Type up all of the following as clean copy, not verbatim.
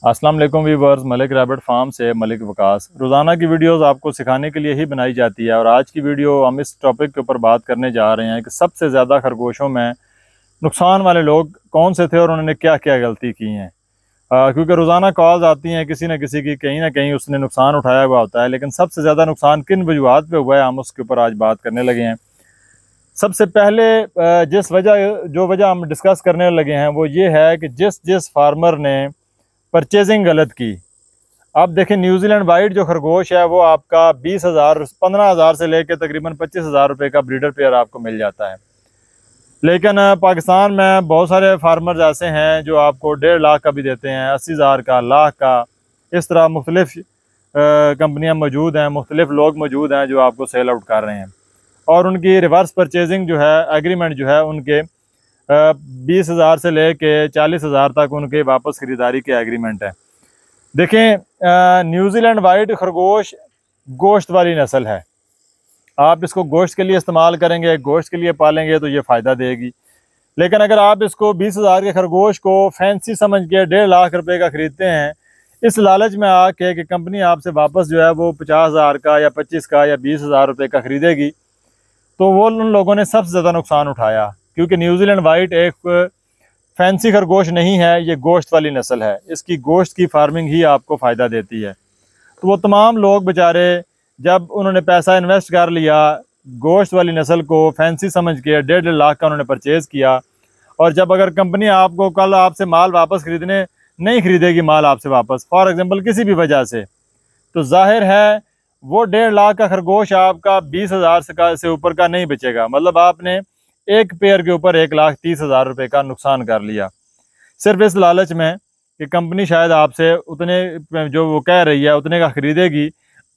अस्सलाम वालेकुम viewers, Malik rabbit farm से मलिक वकास। रोज़ाना की वीडियोस आपको सिखाने के लिए ही बनाई जाती है और आज की वीडियो हम इस टॉपिक के ऊपर बात करने जा रहे हैं कि सबसे ज़्यादा खरगोशों में नुकसान वाले लोग कौन से थे और उन्होंने क्या क्या गलती की हैं। क्योंकि रोज़ाना कॉल्स आती हैं किसी न किसी की, कहीं ना कहीं उसने नुकसान उठाया हुआ होता है, लेकिन सबसे ज़्यादा नुकसान किन वजूहात पे हुआ है हम उसके ऊपर आज बात करने लगे हैं। सबसे पहले जो वजह हम डिस्कस करने लगे हैं वो ये है कि जिस जिस फार्मर ने परचेजिंग गलत की। आप देखें, न्यूजीलैंड वाइट जो खरगोश है वो आपका 20,000 15,000 से लेकर तकरीबन 25,000 रुपये का ब्रीडर पेयर आपको मिल जाता है। लेकिन पाकिस्तान में बहुत सारे फार्मर्स ऐसे हैं जो आपको 1.5 लाख का भी देते हैं, 80,000 का, लाख का। इस तरह मुख्तलिफ कंपनियां मौजूद हैं, मुख्तलिफ लोग मौजूद हैं जो आपको सेल आउट कर रहे हैं। और उनकी रिवर्स परचेजिंग जो है, एग्रीमेंट जो है, उनके 20,000 से लेके 40,000 तक उनके वापस ख़रीदारी के एग्रीमेंट है। देखें, न्यूजीलैंड वाइट खरगोश गोश्त वाली नस्ल है। आप इसको गोश्त के लिए इस्तेमाल करेंगे, गोश्त के लिए पालेंगे तो ये फ़ायदा देगी। लेकिन अगर आप इसको 20,000 के खरगोश को फैंसी समझ के 1.5 लाख रुपए का ख़रीदते हैं, इस लालच में आके कि कंपनी आपसे वापस जो है वो 50,000 का या 25 का या 20,000 रुपये का ख़रीदेगी, तो वो उन लोगों ने सबसे ज़्यादा नुकसान उठाया। क्योंकि न्यूजीलैंड वाइट एक फैंसी खरगोश नहीं है, ये गोश्त वाली नस्ल है। इसकी गोश्त की फार्मिंग ही आपको फ़ायदा देती है। तो वो तमाम लोग बेचारे, जब उन्होंने पैसा इन्वेस्ट कर लिया, गोश्त वाली नस्ल को फैंसी समझ के 1.5 लाख का उन्होंने परचेज़ किया, और जब अगर कंपनी आपको कल आपसे माल वापस नहीं खरीदेगी माल आपसे वापस, फॉर एग्ज़ाम्पल किसी भी वजह से, तो जाहिर है वो 1.5 लाख का खरगोश आपका 20,000 से ऊपर का नहीं बचेगा। मतलब आपने एक पेयर के ऊपर 1,30,000 रुपये का नुकसान कर लिया, सिर्फ इस लालच में कि कंपनी शायद आपसे उतने जो वो कह रही है उतने का ख़रीदेगी,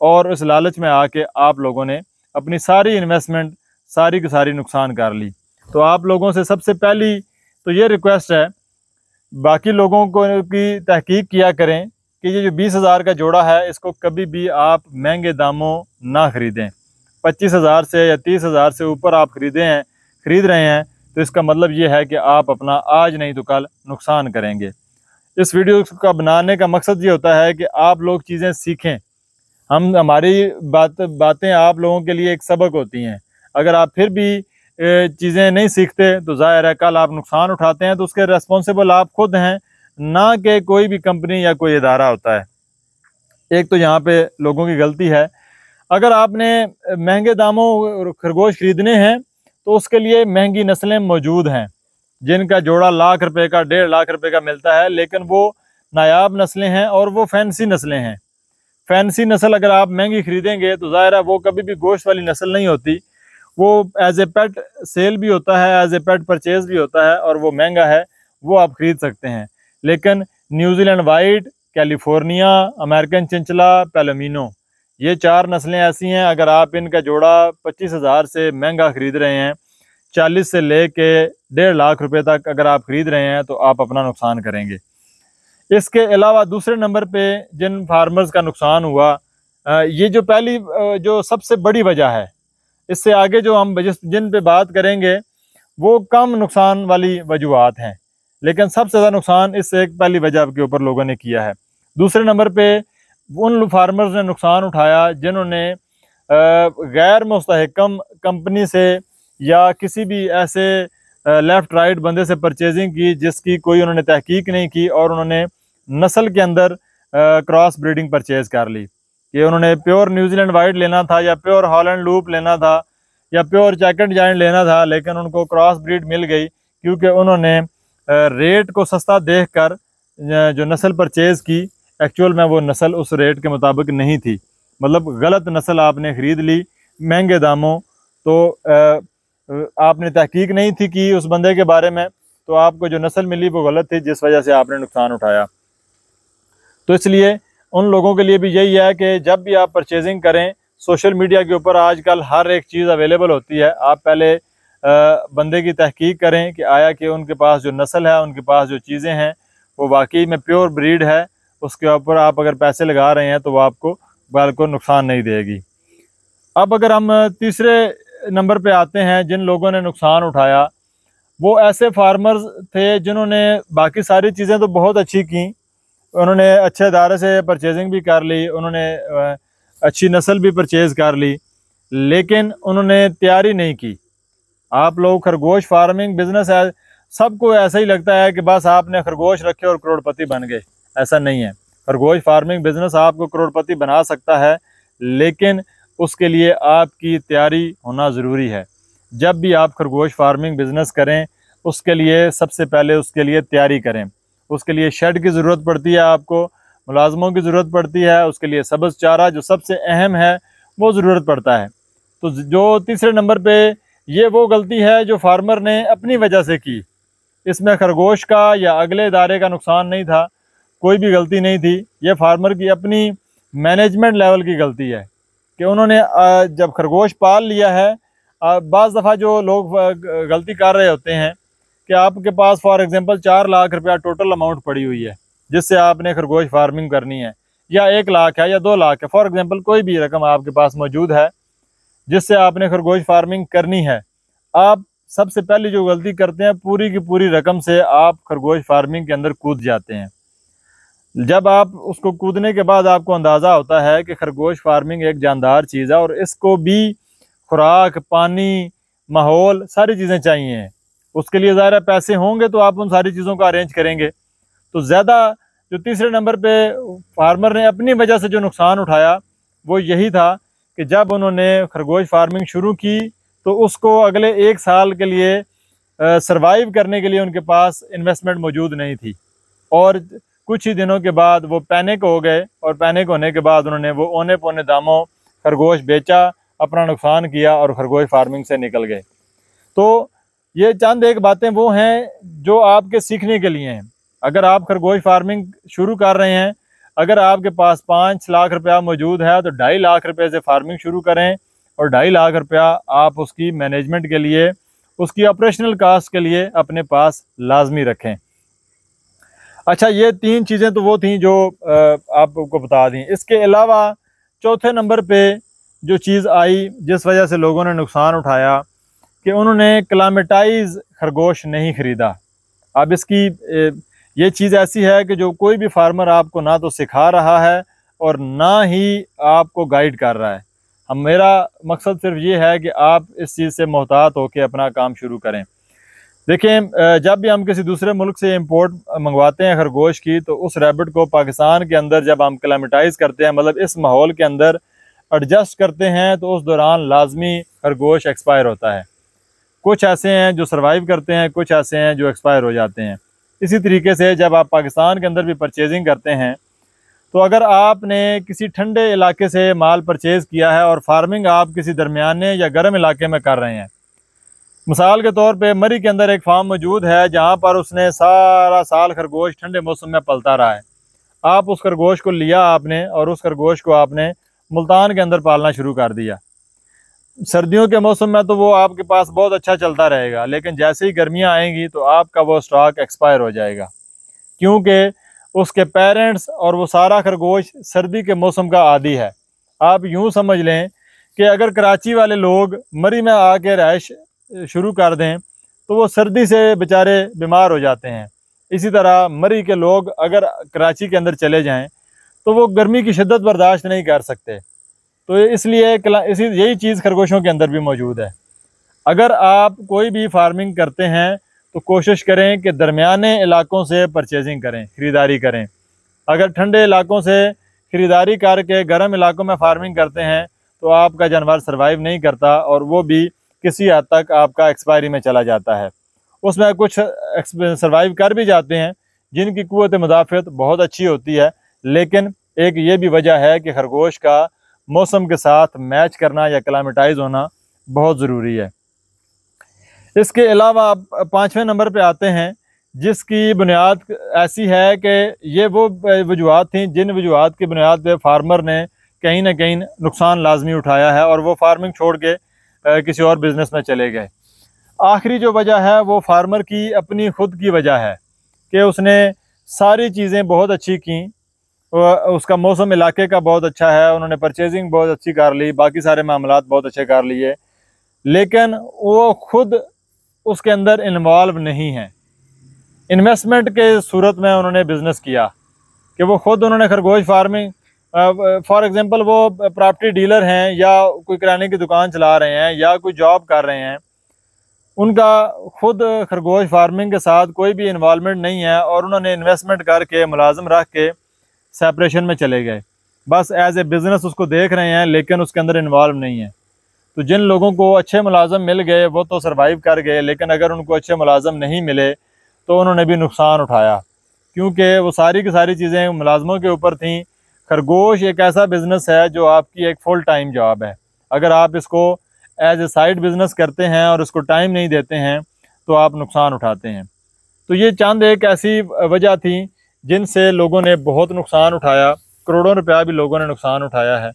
और उस लालच में आके आप लोगों ने अपनी सारी इन्वेस्टमेंट सारी की सारी नुकसान कर ली। तो आप लोगों से सबसे पहली तो ये रिक्वेस्ट है, बाकी लोगों को की तहकीक किया करें कि ये जो 20,000 का जोड़ा है इसको कभी भी आप महंगे दामों ना ख़रीदें। 25,000 से या 30,000 से ऊपर आप खरीद रहे हैं तो इसका मतलब ये है कि आप अपना आज नहीं तो कल नुकसान करेंगे। इस वीडियो का बनाने का मकसद ये होता है कि आप लोग चीज़ें सीखें। हमारी बातें आप लोगों के लिए एक सबक होती हैं। अगर आप फिर भी चीज़ें नहीं सीखते तो ज़ाहिर है कल आप नुकसान उठाते हैं तो उसके रेस्पॉन्सिबल आप खुद हैं, ना कि कोई भी कंपनी या कोई इदारा होता है। एक तो यहाँ पे लोगों की गलती है। अगर आपने महंगे दामों खरगोश खरीदने हैं तो उसके लिए महंगी नस्लें मौजूद हैं जिनका जोड़ा लाख रुपए का, 1.5 लाख रुपए का मिलता है, लेकिन वो नायाब नस्लें हैं और वो फैंसी नस्लें हैं। फैंसी नस्ल अगर आप महंगी खरीदेंगे तो ज़ाहिर है वो कभी भी गोश्त वाली नस्ल नहीं होती। वो एज ए पेट सेल भी होता है, एज ए पेट परचेज भी होता है, और वो महंगा है, वो आप ख़रीद सकते हैं। लेकिन न्यूजीलैंड वाइट, कैलिफोर्निया, अमेरिकन चिंचला, पेलोमिनो, ये 4 नस्लें ऐसी हैं, अगर आप इनका जोड़ा 25,000 से महंगा ख़रीद रहे हैं, 40 से ले के 1.5 लाख रुपए तक अगर आप ख़रीद रहे हैं तो आप अपना नुकसान करेंगे। इसके अलावा दूसरे नंबर पे जिन फार्मर्स का नुकसान हुआ, ये जो पहली जो सबसे बड़ी वजह है, इससे आगे जो हम जिन पे बात करेंगे वो कम नुकसान वाली वजूहत हैं, लेकिन सबसे ज़्यादा नुकसान इस एक पहली वजह के ऊपर लोगों ने किया है। दूसरे नंबर पे उन फार्मर्स ने नुकसान उठाया जिन्होंने गैर मुस्तहकम कंपनी से या किसी भी ऐसे लेफ़्ट राइट बंदे से परचेजिंग की जिसकी कोई उन्होंने तहकीक नहीं की, और उन्होंने नस्ल के अंदर क्रॉस ब्रीडिंग परचेज़ कर ली कि उन्होंने प्योर न्यूजीलैंड वाइट लेना था या प्योर हॉलैंड लूप लेना था या प्योर चेकर्ड जायंट लेना था, लेकिन उनको क्रॉस ब्रीड मिल गई क्योंकि उन्होंने रेट को सस्ता देखकर जो नस्ल परचेज़ की, एक्चुअल में वो नस्ल उस रेट के मुताबिक नहीं थी। मतलब गलत नस्ल आपने ख़रीद ली महंगे दामों, तो आपने तहकीक नहीं थी कि उस बंदे के बारे में, तो आपको जो नस्ल मिली वो गलत थी, जिस वजह से आपने नुकसान उठाया। तो इसलिए उन लोगों के लिए भी यही है कि जब भी आप परचेजिंग करें, सोशल मीडिया के ऊपर आजकल हर एक चीज़ अवेलेबल होती है। आप पहले बंदे की तहकीक करें कि आया कि उनके पास जो नस्ल है, उनके पास जो चीज़ें हैं वो वाकई में प्योर ब्रीड है। उसके ऊपर आप अगर पैसे लगा रहे हैं तो वो आपको बिल्कुल नुकसान नहीं देगी। अब अगर हम तीसरे नंबर पे आते हैं, जिन लोगों ने नुकसान उठाया वो ऐसे फार्मर्स थे जिन्होंने बाकी सारी चीज़ें तो बहुत अच्छी की, उन्होंने अच्छे इदारे से परचेजिंग भी कर ली, उन्होंने अच्छी नस्ल भी परचेज़ कर ली, लेकिन उन्होंने तैयारी नहीं की। आप लोग खरगोश फार्मिंग बिजनेस है, सबको ऐसा ही लगता है कि बस आपने खरगोश रखे और करोड़पति बन गए। ऐसा नहीं है। खरगोश फार्मिंग बिजनेस आपको करोड़पति बना सकता है, लेकिन उसके लिए आपकी तैयारी होना ज़रूरी है। जब भी आप खरगोश फार्मिंग बिजनेस करें, उसके लिए सबसे पहले उसके लिए तैयारी करें। उसके लिए शेड की ज़रूरत पड़ती है, आपको मुलाजमों की ज़रूरत पड़ती है, उसके लिए सब्ज़ चारा जो सबसे अहम है वो ज़रूरत पड़ता है। तो जो तीसरे नंबर पे ये वो गलती है जो फार्मर ने अपनी वजह से की। इसमें खरगोश का या अगले इदारे का नुकसान नहीं था, कोई भी गलती नहीं थी। ये फार्मर की अपनी मैनेजमेंट लेवल की गलती है कि उन्होंने जब खरगोश पाल लिया है, बाज़ दफ़ा जो लोग गलती कर रहे होते हैं कि आपके पास फॉर एग्ज़ाम्पल 4 लाख रुपया टोटल अमाउंट पड़ी हुई है जिससे आपने खरगोश फार्मिंग करनी है, या 1 लाख है या 2 लाख है, फॉर एग्ज़ाम्पल कोई भी रकम आपके पास मौजूद है जिससे आपने खरगोश फार्मिंग करनी है। आप सबसे पहले जो गलती करते हैं, पूरी की पूरी रकम से आप खरगोश फार्मिंग के अंदर कूद जाते हैं। जब आप उसको कूदने के बाद आपको अंदाज़ा होता है कि खरगोश फार्मिंग एक जानदार चीज़ है और इसको भी खुराक, पानी, माहौल सारी चीज़ें चाहिए। उसके लिए ज़ाहिर है पैसे होंगे तो आप उन सारी चीज़ों को अरेंज करेंगे। तो ज़्यादा जो तीसरे नंबर पे फार्मर ने अपनी वजह से जो नुकसान उठाया वो यही था कि जब उन्होंने खरगोश फार्मिंग शुरू की तो उसको अगले 1 साल के लिए सरवाइव करने के लिए उनके पास इन्वेस्टमेंट मौजूद नहीं थी, और कुछ ही दिनों के बाद वो पैनिक हो गए, और पैनिक होने के बाद उन्होंने वो औने पौने दामों खरगोश बेचा, अपना नुकसान किया और खरगोश फार्मिंग से निकल गए। तो ये चंद एक बातें वो हैं जो आपके सीखने के लिए हैं। अगर आप खरगोश फार्मिंग शुरू कर रहे हैं, अगर आपके पास 5 लाख रुपया मौजूद है तो 2.5 लाख रुपये से फार्मिंग शुरू करें, और 2.5 लाख रुपया आप उसकी मैनेजमेंट के लिए, उसकी ऑपरेशनल कास्ट के लिए अपने पास लाजमी रखें। अच्छा, ये 3 चीज़ें तो वो थी जो आपको बता दी। इसके अलावा चौथे नंबर पे जो चीज़ आई जिस वजह से लोगों ने नुकसान उठाया कि उन्होंने क्लामेटाइज खरगोश नहीं ख़रीदा। अब इसकी ये चीज़ ऐसी है कि जो कोई भी फार्मर आपको ना तो सिखा रहा है और ना ही आपको गाइड कर रहा है। मेरा मकसद सिर्फ ये है कि आप इस चीज़ से मोहतात होकर अपना काम शुरू करें। देखें, जब भी हम किसी दूसरे मुल्क से इंपोर्ट मंगवाते हैं खरगोश की, तो उस रैबिट को पाकिस्तान के अंदर जब हम क्लामेटाइज करते हैं, मतलब इस माहौल के अंदर एडजस्ट करते हैं, तो उस दौरान लाजमी खरगोश एक्सपायर होता है। कुछ ऐसे हैं जो सर्वाइव करते हैं, कुछ ऐसे हैं जो एक्सपायर हो जाते हैं। इसी तरीके से जब आप पाकिस्तान के अंदर भी परचेजिंग करते हैं, तो अगर आपने किसी ठंडे इलाके से माल परचेज़ किया है और फार्मिंग आप किसी दरमियाने या गर्म इलाके में कर रहे हैं, मिसाल के तौर पे मरी के अंदर एक फार्म मौजूद है जहाँ पर उसने सारा साल खरगोश ठंडे मौसम में पलता रहा है। आप उस खरगोश को लिया आपने और उस खरगोश को आपने मुल्तान के अंदर पालना शुरू कर दिया। सर्दियों के मौसम में तो वो आपके पास बहुत अच्छा चलता रहेगा, लेकिन जैसे ही गर्मियाँ आएंगी तो आपका वो स्टॉक एक्सपायर हो जाएगा, क्योंकि उसके पेरेंट्स और वो सारा खरगोश सर्दी के मौसम का आदी है। आप यूँ समझ लें कि अगर कराची वाले लोग मरी में आके रहाइश शुरू कर दें तो वो सर्दी से बेचारे बीमार हो जाते हैं। इसी तरह मरी के लोग अगर कराची के अंदर चले जाएं तो वो गर्मी की शिद्दत बर्दाश्त नहीं कर सकते। तो इसलिए यही चीज़ खरगोशों के अंदर भी मौजूद है। अगर आप कोई भी फार्मिंग करते हैं तो कोशिश करें कि दरमियाने इलाकों से परचेजिंग करें, ख़रीदारी करें। अगर ठंडे इलाकों से ख़रीदारी करके गर्म इलाकों में फार्मिंग करते हैं तो आपका जानवर सर्वाइव नहीं करता, और वो भी किसी हद तक आपका एक्सपायरी में चला जाता है। उसमें कुछ सर्वाइव कर भी जाते हैं जिनकी क़ुव्वत मुदाफ़त बहुत अच्छी होती है, लेकिन एक ये भी वजह है कि खरगोश का मौसम के साथ मैच करना या क्लाइमेटाइज होना बहुत ज़रूरी है। इसके अलावा 5वें नंबर पे आते हैं जिसकी बुनियाद ऐसी है कि ये वो वजूहात थी जिन वजूहात की बुनियाद पे फार्मर ने कहीं ना कहीं नुकसान लाजमी उठाया है और वो फार्मिंग छोड़ के किसी और बिज़नेस में चले गए। आखिरी जो वजह है वो फार्मर की अपनी ख़ुद की वजह है कि उसने सारी चीज़ें बहुत अच्छी की, उसका मौसम इलाके का बहुत अच्छा है, उन्होंने परचेजिंग बहुत अच्छी कर ली, बाकी सारे मामलात बहुत अच्छे कर लिए, लेकिन वो खुद उसके अंदर इन्वॉल्व नहीं है। इन्वेस्टमेंट के सूरत में उन्होंने बिज़नेस किया कि वो ख़ुद उन्होंने खरगोश फार्मिंग, फॉर एग्ज़ाम्पल वो प्रॉपर्टी डीलर हैं या कोई किराने की दुकान चला रहे हैं या कोई जॉब कर रहे हैं, उनका खुद खरगोश फार्मिंग के साथ कोई भी इन्वॉल्वमेंट नहीं है और उन्होंने इन्वेस्टमेंट करके मुलाजिम रख के सेपरेशन में चले गए, बस एज ए बिज़नेस उसको देख रहे हैं लेकिन उसके अंदर इन्वॉल्व नहीं है। तो जिन लोगों को अच्छे मुलाजिम मिल गए वो तो सर्वाइव कर गए, लेकिन अगर उनको अच्छे मुलाजिम नहीं मिले तो उन्होंने भी नुकसान उठाया, क्योंकि वो सारी की सारी चीज़ें मुलाजमों के ऊपर थीं। खरगोश एक ऐसा बिज़नेस है जो आपकी एक फुल टाइम जॉब है। अगर आप इसको एज ए साइड बिज़नेस करते हैं और उसको टाइम नहीं देते हैं तो आप नुकसान उठाते हैं। तो ये चंद एक ऐसी वजह थी जिनसे लोगों ने बहुत नुकसान उठाया, करोड़ों रुपया भी लोगों ने नुकसान उठाया है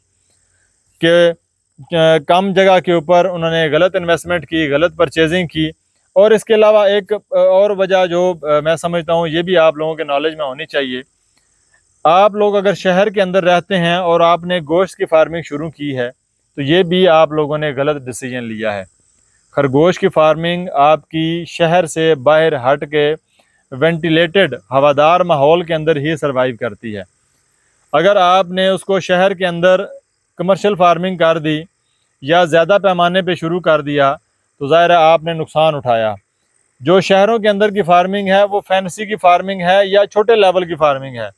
कि कम जगह के ऊपर उन्होंने गलत इन्वेस्टमेंट की, गलत परचेजिंग की। और इसके अलावा एक और वजह जो मैं समझता हूँ ये भी आप लोगों के नॉलेज में होनी चाहिए। आप लोग अगर शहर के अंदर रहते हैं और आपने गोश्त की फार्मिंग शुरू की है तो ये भी आप लोगों ने गलत डिसीजन लिया है। खरगोश की फार्मिंग आपकी शहर से बाहर हट के वेंटिलेटेड हवादार माहौल के अंदर ही सर्वाइव करती है। अगर आपने उसको शहर के अंदर कमर्शियल फार्मिंग कर दी या ज़्यादा पैमाने पे शुरू कर दिया तो ज़ाहिर है आपने नुकसान उठाया। जो शहरों के अंदर की फार्मिंग है वो फैंसी की फार्मिंग है या छोटे लेवल की फार्मिंग है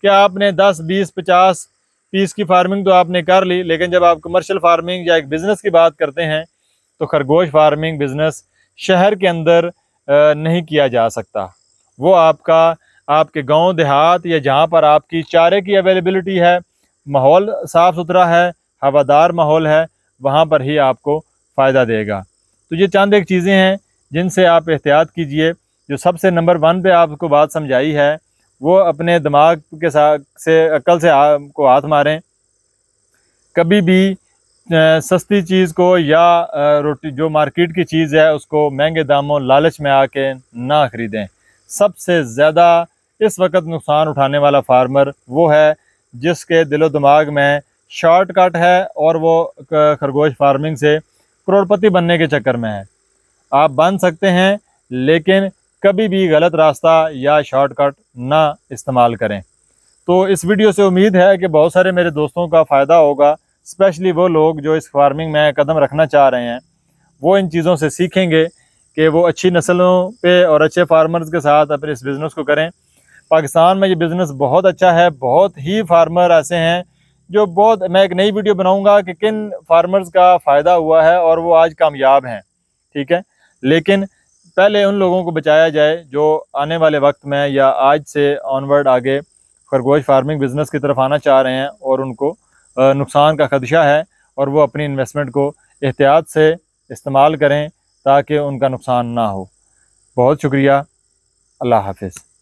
कि आपने 10, 20, 50 पीस की फार्मिंग तो आपने कर ली, लेकिन जब आप कमर्शियल फार्मिंग या एक बिज़नेस की बात करते हैं तो खरगोश फार्मिंग बिज़नेस शहर के अंदर नहीं किया जा सकता। वो आपके गांव देहात या जहां पर आपकी चारे की अवेलेबिलिटी है, माहौल साफ़ सुथरा है, हवादार माहौल है, वहां पर ही आपको फ़ायदा देगा। तो ये चंद एक चीज़ें हैं जिनसे आप एहतियात कीजिए। जो सबसे नंबर 1 पे आपको बात समझाई है वो अपने दिमाग के साथ से अक्ल से को हाथ मारें। कभी भी सस्ती चीज़ को या रोटी जो मार्केट की चीज़ है उसको महंगे दामों लालच में आके ना ख़रीदें। सबसे ज़्यादा इस वक्त नुकसान उठाने वाला फार्मर वो है जिसके दिलो दिमाग में शॉर्टकट है और वो खरगोश फार्मिंग से करोड़पति बनने के चक्कर में है। आप बन सकते हैं लेकिन कभी भी गलत रास्ता या शॉर्टकट ना इस्तेमाल करें। तो इस वीडियो से उम्मीद है कि बहुत सारे मेरे दोस्तों का फ़ायदा होगा, स्पेशली वो लोग जो इस फार्मिंग में कदम रखना चाह रहे हैं। वो इन चीज़ों से सीखेंगे कि वो अच्छी नस्लों पे और अच्छे फार्मर्स के साथ अपने इस बिज़नेस को करें। पाकिस्तान में ये बिज़नेस बहुत अच्छा है, बहुत ही फार्मर ऐसे हैं जो मैं एक नई वीडियो बनाऊंगा कि किन फार्मर्स का फ़ायदा हुआ है और वो आज कामयाब हैं, ठीक है। लेकिन पहले उन लोगों को बचाया जाए जो आने वाले वक्त में या आज से ऑनवर्ड आगे खरगोश फार्मिंग बिज़नेस की तरफ आना चाह रहे हैं और उनको नुकसान का खदशा है और वो अपनी इन्वेस्टमेंट को एहतियात से इस्तेमाल करें ताकि उनका नुकसान ना हो। बहुत शुक्रिया। अल्लाह हाफ़िज़।